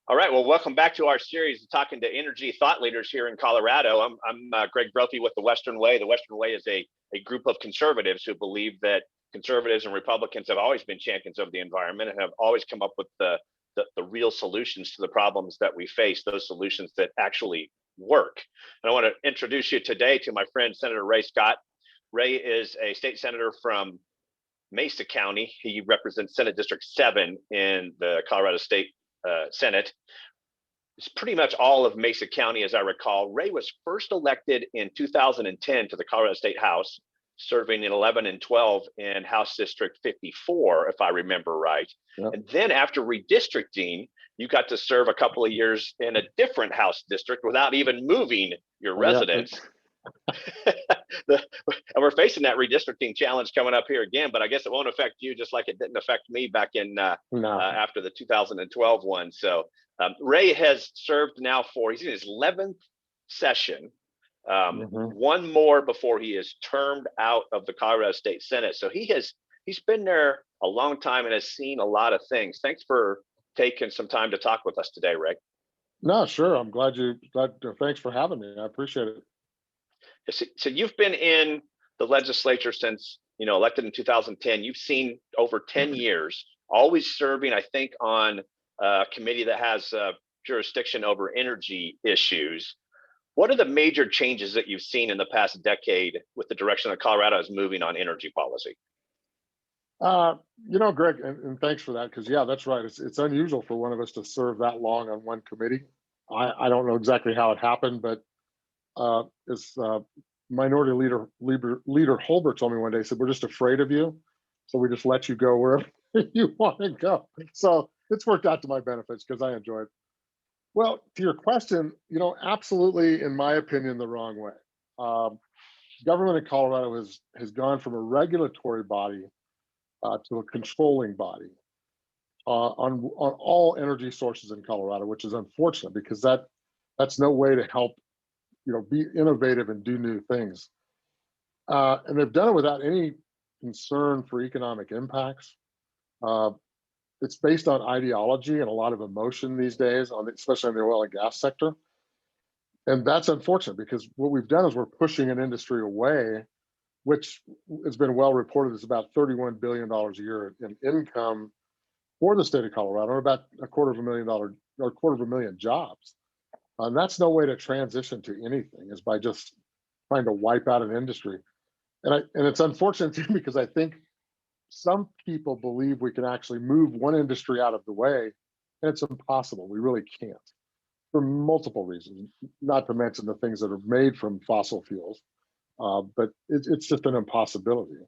All right. Well, welcome back to our series talking to energy thought leaders here in Colorado. I'm Greg Brophy with the Western Way. The Western Way is a group of conservatives who believe that conservatives and Republicans have always been champions of the environment and have always come up with the real solutions to the problems that we face, those solutions that actually work. And I want to introduce you today to my friend, Senator Ray Scott. Ray is a state senator from Mesa County. He represents Senate District 7 in the Colorado State Senate. It's pretty much all of Mesa County, as I recall. Ray was first elected in 2010 to the Colorado State House, serving in 11 and 12 in House District 54, if I remember right. Yep. And then after redistricting, you got to serve a couple of years in a different House district without even moving your residence. And we're facing that redistricting challenge coming up here again, but I guess it won't affect you just like it didn't affect me back in after the 2012 one. So Ray has served now he's in his 11th session, one more before he is termed out of the Colorado State Senate. So he's been there a long time and has seen a lot of things. Thanks for taking some time to talk with us today, Ray. No, sure. I'm glad thanks for having me. I appreciate it. So you've been in the legislature since, elected in 2010. You've seen over 10 years, always serving, I think, on a committee that has jurisdiction over energy issues. What are the major changes that you've seen in the past decade with the direction that Colorado is moving on energy policy? Greg, and thanks for that, because that's right. It's unusual for one of us to serve that long on one committee. I don't know exactly how it happened, but as Minority Leader Holbert told me one day, he said, "We're just afraid of you, so we just let you go wherever you want to go." So it's worked out to my benefits because I enjoy it. Well, to your question, absolutely, in my opinion, the wrong way. Government in Colorado has gone from a regulatory body to a controlling body on all energy sources in Colorado, which is unfortunate because that's no way to help be innovative and do new things. And they've done it without any concern for economic impacts. It's based on ideology and a lot of emotion these days, especially in the oil and gas sector. And that's unfortunate because what we've done is we're pushing an industry away, which has been well reported is about $31 billion a year in income for the state of Colorado, or about $250,000 jobs. And that's no way to transition to anything, is by just trying to wipe out an industry. And it's unfortunate too, because I think some people believe we can actually move one industry out of the way, and it's impossible. We really can't, for multiple reasons, not to mention the things that are made from fossil fuels. But it's just an impossibility.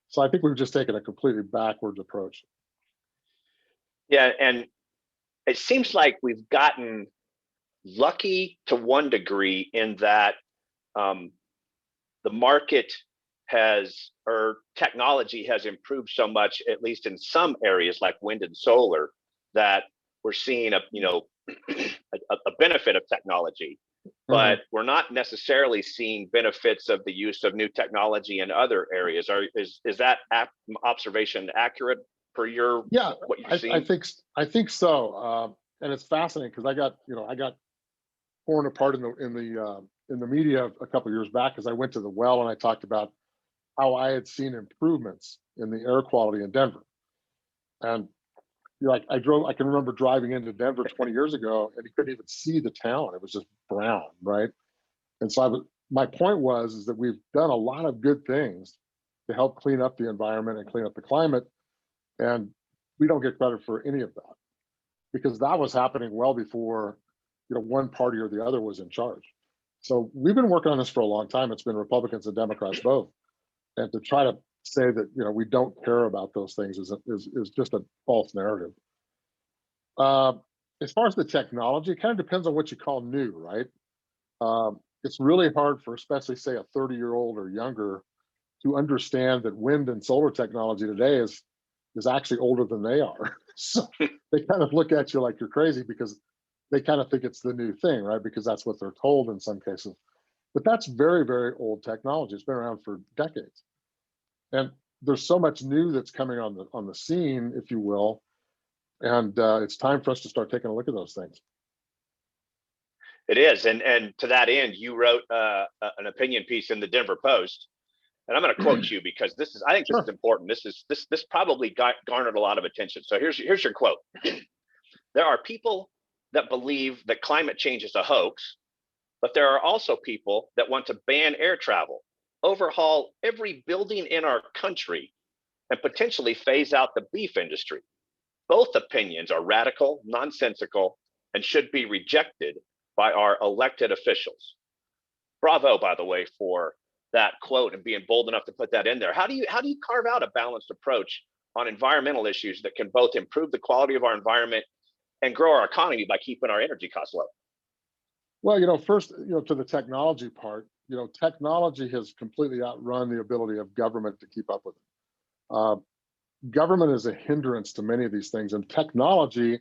So I think we've just taken a completely backwards approach. Yeah, and it seems like we've gotten lucky to one degree in that the market or technology has improved so much, at least in some areas like wind and solar, that we're seeing a benefit of technology, but we're not necessarily seeing benefits of the use of new technology in other areas. Is that observation accurate per what you've seen? I think so, and it's fascinating because I got torn apart in the media a couple of years back because I went to the well and I talked about how I had seen improvements in the air quality in Denver. And I can remember driving into Denver 20 years ago and you couldn't even see the town. It was just brown, right? And so my point is that we've done a lot of good things to help clean up the environment and clean up the climate. And we don't get credit for any of that because that was happening well before one party or the other was in charge. So we've been working on this for a long time. It's been Republicans and Democrats both. And to try to say that we don't care about those things is just a false narrative. As far as the technology, it kind of depends on what you call new, right? It's really hard for especially say a 30-year-old or younger to understand that wind and solar technology today is actually older than they are. So they kind of look at you like you're crazy because they kind of think it's the new thing, right? Because that's what they're told in some cases. But that's very, very old technology. It's been around for decades. And there's so much new that's coming on the scene, if you will, And it's time for us to start taking a look at those things. It is, and to that end, you wrote an opinion piece in the Denver Post, and I'm going to quote you because I think this is Sure. important. This probably garnered a lot of attention. So here's your quote. There are people that believe that climate change is a hoax, but there are also people that want to ban air travel, overhaul every building in our country, and potentially phase out the beef industry. Both opinions are radical, nonsensical, and should be rejected by our elected officials. Bravo, by the way, for that quote and being bold enough to put that in there. How do you carve out a balanced approach on environmental issues that can both improve the quality of our environment and grow our economy by keeping our energy costs low? Well, first, to the technology part, technology has completely outrun the ability of government to keep up with it. Uh, Government is a hindrance to many of these things, and technology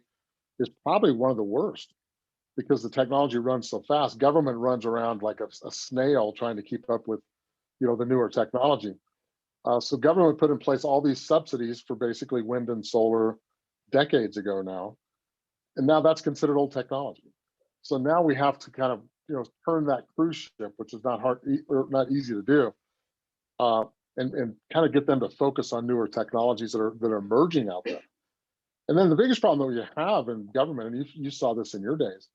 is probably one of the worst because the technology runs so fast. Government runs around like a snail trying to keep up with, the newer technology. So government put in place all these subsidies for basically wind and solar decades ago now, and now that's considered old technology. So now we have to kind of, turn that cruise ship, which is not hard or not easy to do, uh, and kind of get them to focus on newer technologies that are emerging out there. And then the biggest problem that you have in government, and you saw this in your days,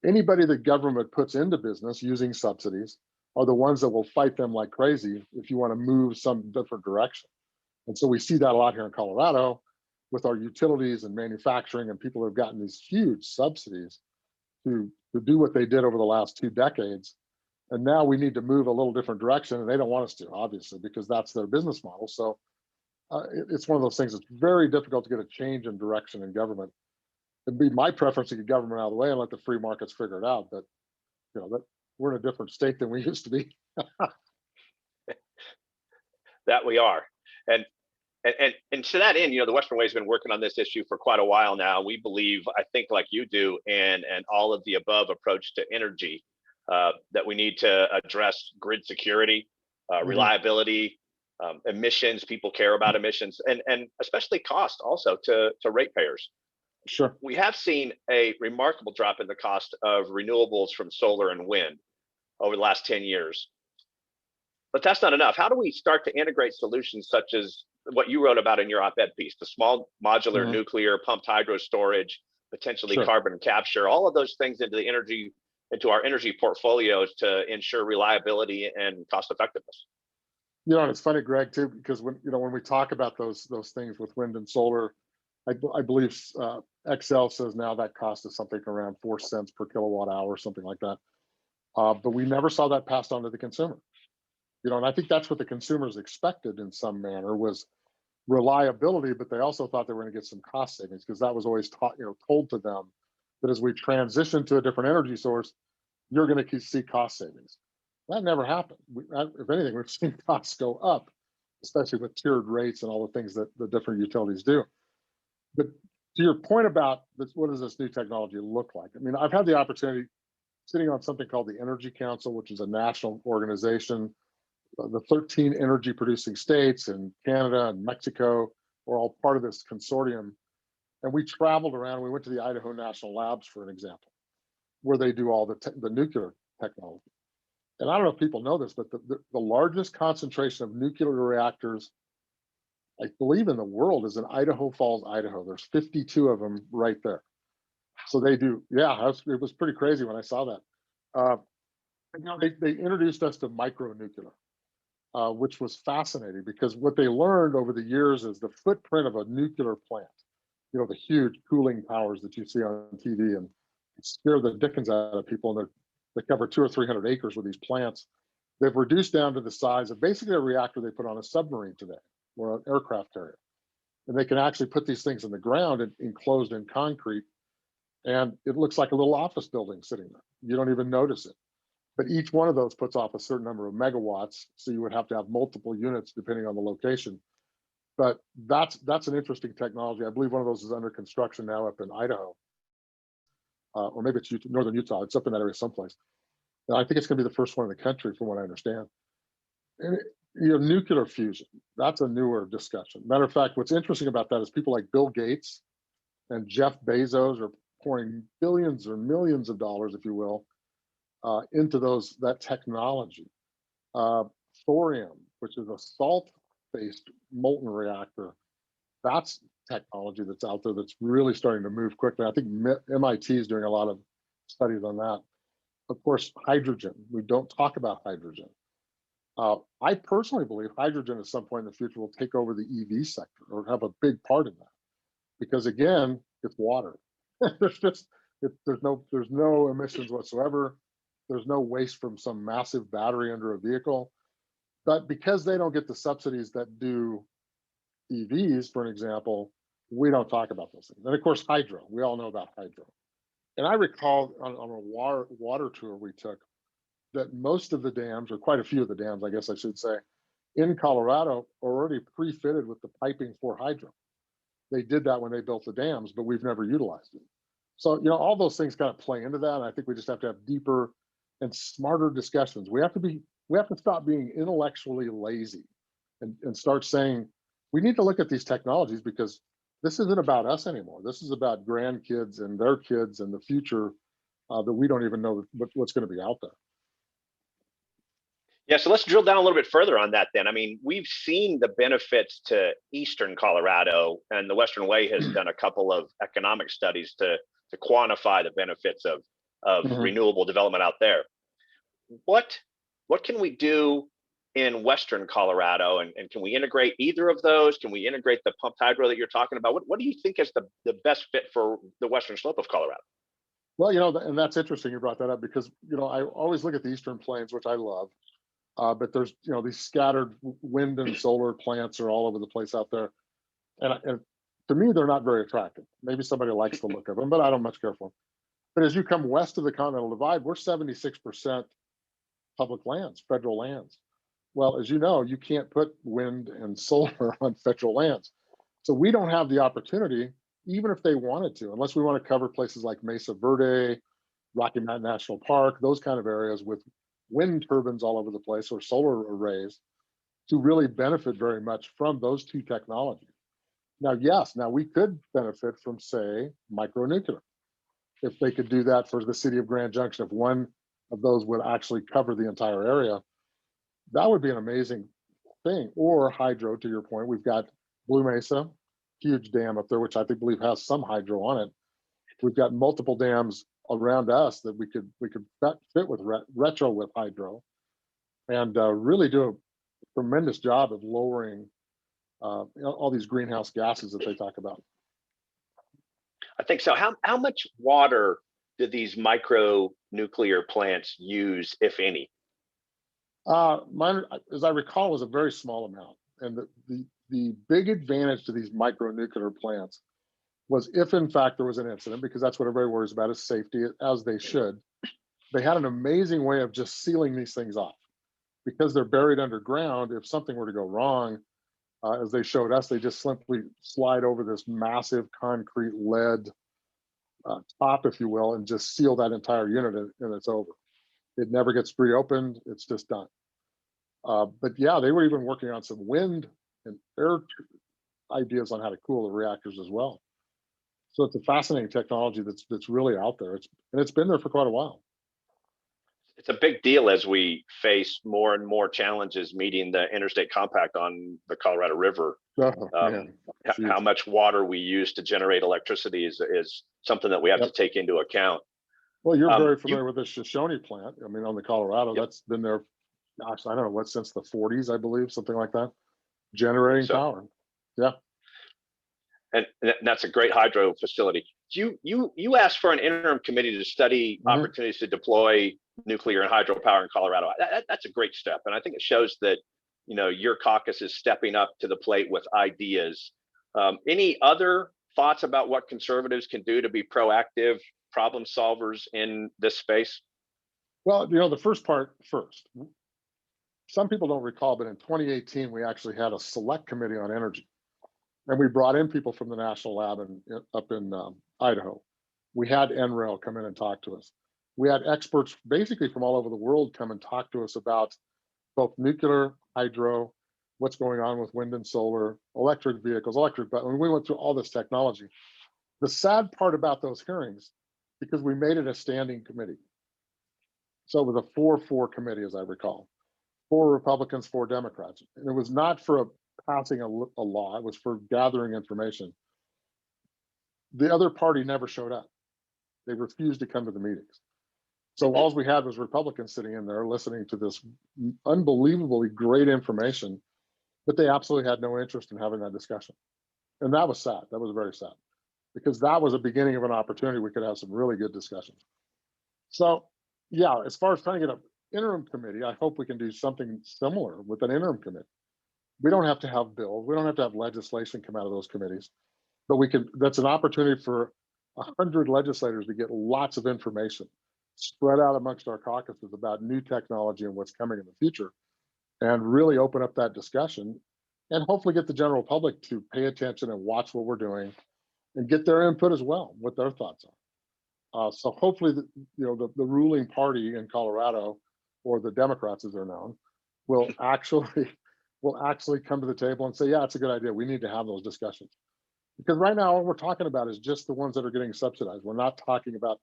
anybody that government puts into business using subsidies are the ones that will fight them like crazy if you want to move some different direction. And so we see that a lot here in Colorado with our utilities and manufacturing, and people have gotten these huge subsidies to do what they did over the last 2 decades. And now we need to move a little different direction, and they don't want us to, obviously, because that's their business model. So it's one of those things that's very difficult to get a change in direction in government. It'd be my preference to get government out of the way and let the free markets figure it out. But that we're in a different state than we used to be. That we are. And to that end, the Western Way has been working on this issue for quite a while now. We believe, I think, like you do, and all of the above approach to energy, that we need to address grid security, reliability, emissions. People care about emissions, and especially cost also to ratepayers. Sure. We have seen a remarkable drop in the cost of renewables from solar and wind over the last 10 years. But that's not enough. How do we start to integrate solutions such as what you wrote about in your op-ed piece, the small modular nuclear, pumped hydro storage, potentially Sure. carbon capture, all of those things into our energy portfolios to ensure reliability and cost effectiveness? And it's funny, Greg, too, because when we talk about those things with wind and solar, I believe Excel says now that cost is something around 4 cents per kilowatt hour, something like that. But we never saw that passed on to the consumer. And I think that's what the consumers expected in some manner was reliability, but they also thought they were going to get some cost savings because that was always told to them that as we transition to a different energy source, you're going to see cost savings. That never happened. If anything, we've seen costs go up, especially with tiered rates and all the things that the different utilities do. But to your point about this, what does this new technology look like? I mean, I've had the opportunity sitting on something called the Energy Council, which is a national organization. The 13 energy producing states and Canada and Mexico were all part of this consortium. And we traveled around. We went to the Idaho National Labs, for an example, where they do all the nuclear technology. And I don't know if people know this, but the largest concentration of nuclear reactors, I believe, in the world is in Idaho Falls, Idaho. There's 52 of them right there. So they do, it was pretty crazy when I saw that. They introduced us to micronuclear, which was fascinating because what they learned over the years is the footprint of a nuclear plant, the huge cooling towers that you see on TV and scare the dickens out of people. And they cover 200 or 300 acres with these plants. They've reduced down to the size of basically a reactor they put on a submarine today or an aircraft carrier. And they can actually put these things in the ground and enclosed in concrete. And it looks like a little office building sitting there. You don't even notice it. But each one of those puts off a certain number of megawatts. So you would have to have multiple units depending on the location. But that's an interesting technology. I believe one of those is under construction now up in Idaho. Or maybe it's northern Utah. It's up in that area someplace. And I think it's going to be the first one in the country, from what I understand. And nuclear fusion, that's a newer discussion. Matter of fact, what's interesting about that is people like Bill Gates and Jeff Bezos are pouring billions or millions of dollars, if you will, into that technology. Uh, Thorium, which is a salt-based molten reactor, that's technology that's out there that's really starting to move quickly. I think MIT is doing a lot of studies on that. Of course, hydrogen. We don't talk about hydrogen. I personally believe hydrogen at some point in the future will take over the EV sector or have a big part in that, because again, it's water. there's just there's no emissions whatsoever. There's no waste from some massive battery under a vehicle. But because they don't get the subsidies that do EVs, for an example, we don't talk about those things. And of course, hydro. We all know about hydro. And I recall on a water tour we took that most of the dams, or quite a few of the dams, I guess I should say, in Colorado are already pre-fitted with the piping for hydro. They did that when they built the dams, but we've never utilized it. So, all those things kind of play into that. And I think we just have to have deeper and smarter discussions. We have to stop being intellectually lazy and start saying, we need to look at these technologies because this isn't about us anymore. This is about grandkids and their kids and the future that we don't even know what's going to be out there. Yeah, so let's drill down a little bit further on that then. I mean, we've seen the benefits to Eastern Colorado, and the Western Way has done a couple of economic studies to quantify the benefits of renewable development out there. What can we do in Western Colorado, and can we integrate either of those? Can we integrate the pumped hydro that you're talking about? What do you think is the best fit for the western slope of Colorado? Well, and that's interesting you brought that up because, I always look at the Eastern Plains, which I love. But there's, these scattered wind and solar plants are all over the place out there. And to me, they're not very attractive. Maybe somebody likes the look of them, but I don't much care for them. But as you come west of the Continental Divide, we're 76% public lands, federal lands. Well, as you know, you can't put wind and solar on federal lands. So we don't have the opportunity, even if they wanted to, unless we want to cover places like Mesa Verde, Rocky Mountain National Park, those kind of areas with wind turbines all over the place or solar arrays, to really benefit very much from those two technologies. Now, yes, we could benefit from, say, micronuclear. If they could do that for the city of Grand Junction, if one of those would actually cover the entire area, that would be an amazing thing. Or hydro, to your point, we've got Blue Mesa, huge dam up there, which I believe has some hydro on it. We've got multiple dams around us that we could fit with retro with hydro, and really do a tremendous job of lowering all these greenhouse gases that they talk about. I think so. How much water do these micro nuclear plants use, if any? Mine, as I recall, was a very small amount. And the big advantage to these micro nuclear plants was if in fact there was an incident, because that's what everybody worries about is safety, as they should. They had an amazing way of just sealing these things off. Because they're buried underground, if something were to go wrong, as they showed us, they just simply slide over this massive concrete lead top, if you will, and just seal that entire unit, and it's over. It never gets reopened. It's just done. But yeah, they were even working on some wind and air ideas on how to cool the reactors as well. So it's a fascinating technology that's really out there. It's been there for quite a while. It's a big deal as we face more and more challenges meeting the interstate compact on the Colorado River. How much water we use to generate electricity is something that we have to take into account. Well, you're very familiar with the Shoshone plant. I mean, on the Colorado, that's been there, gosh, I don't know, since the 40s, I believe, something like that, generating power. Yeah. And that's a great hydro facility. You asked for an interim committee to study opportunities to deploy nuclear and hydropower in Colorado. That's a great step, and I think it shows that your caucus is stepping up to the plate with ideas. Any other thoughts about what conservatives can do to be proactive problem solvers in this space? Well, the first part first. Some people don't recall, but in 2018 we actually had a select committee on energy. And we brought in people from the national lab up in Idaho. We had NREL come in and talk to us. We had experts basically from all over the world come and talk to us about both nuclear, hydro, what's going on with wind and solar, electric vehicles, but when we went through all this technology. The sad part about those hearings, because we made it a standing committee. So it was a 4-4 committee, as I recall, 4 Republicans, 4 Democrats. And it was not for passing a law, it was for gathering information. The other party never showed up. They refused to come to the meetings. So all we had was Republicans sitting in there listening to this unbelievably great information, but they absolutely had no interest in having that discussion. And that was sad. That was very sad, because that was a beginning of an opportunity. We could have some really good discussions. So yeah, as far as trying to get an interim committee, I hope we can do something similar with an interim committee. We don't have to have bills. We don't have to have legislation come out of those committees, but we can, that's an opportunity for 100 legislators to get lots of information spread out amongst our caucuses about new technology and what's coming in the future, and really open up that discussion, and hopefully get the general public to pay attention and watch what we're doing and get their input as well, what their thoughts are. So hopefully, the ruling party in Colorado, or the Democrats as they're known, will actually come to the table and say, yeah, it's a good idea. We need to have those discussions. Because right now, all we're talking about is just the ones that are getting subsidized. We're not talking about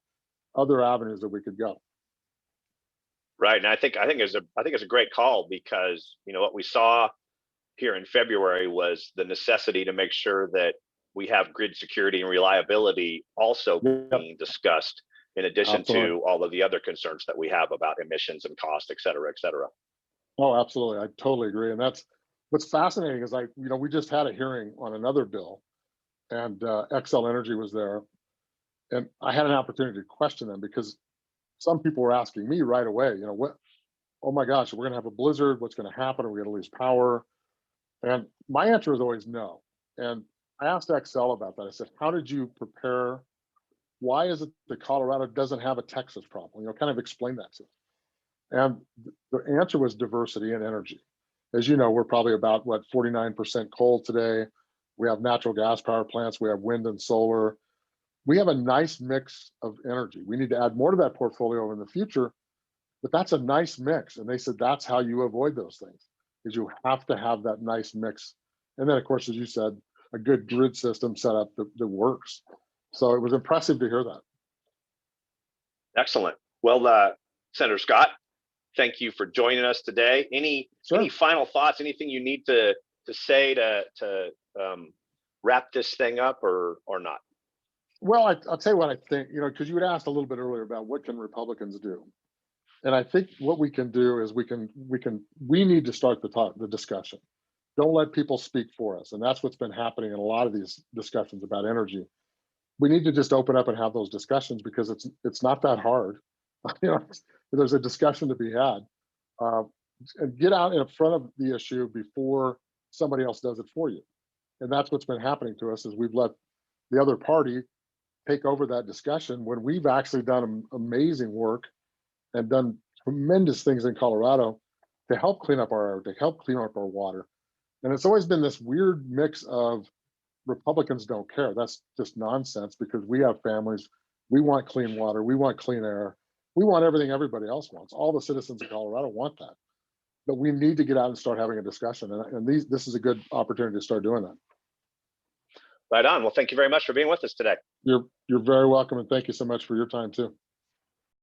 other avenues that we could go. Right, and I think it's a great call, because what we saw here in February was the necessity to make sure that we have grid security and reliability also being discussed, in addition to all of the other concerns that we have about emissions and cost, et cetera, et cetera. Oh, absolutely. I totally agree. And that's what's fascinating is we just had a hearing on another bill, and XL Energy was there. And I had an opportunity to question them, because some people were asking me right away, what, oh my gosh, we're going to have a blizzard. What's going to happen? Are we going to lose power? And my answer is always no. And I asked XL about that. I said, how did you prepare? Why is it that Colorado doesn't have a Texas problem? Kind of explain that to us. And the answer was diversity and energy. As you know, we're probably about 49% coal today. We have natural gas power plants. We have wind and solar. We have a nice mix of energy. We need to add more to that portfolio in the future, but that's a nice mix. And they said that's how you avoid those things, is you have to have that nice mix. And then, of course, as you said, a good grid system set up that works. So it was impressive to hear that. Excellent. Well, Senator Scott, thank you for joining us today. Any final thoughts? Anything you need to say to wrap this thing up, or not? Well, I'll tell you what I think. Because you had asked a little bit earlier about what can Republicans do, and I think what we can do is we need to start the discussion. Don't let people speak for us, and that's what's been happening in a lot of these discussions about energy. We need to just open up and have those discussions, because it's not that hard. There's a discussion to be had, and get out in front of the issue before somebody else does it for you. And that's what's been happening to us, is we've let the other party take over that discussion when we've actually done amazing work and done tremendous things in Colorado to help clean up our air, to help clean up our water. And it's always been this weird mix of Republicans don't care. That's just nonsense, because we have families. We want clean water. We want clean air. We want everything everybody else wants. All the citizens of Colorado want that. But we need to get out and start having a discussion. And this is a good opportunity to start doing that. Right on. Well, thank you very much for being with us today. You're very welcome. And thank you so much for your time too.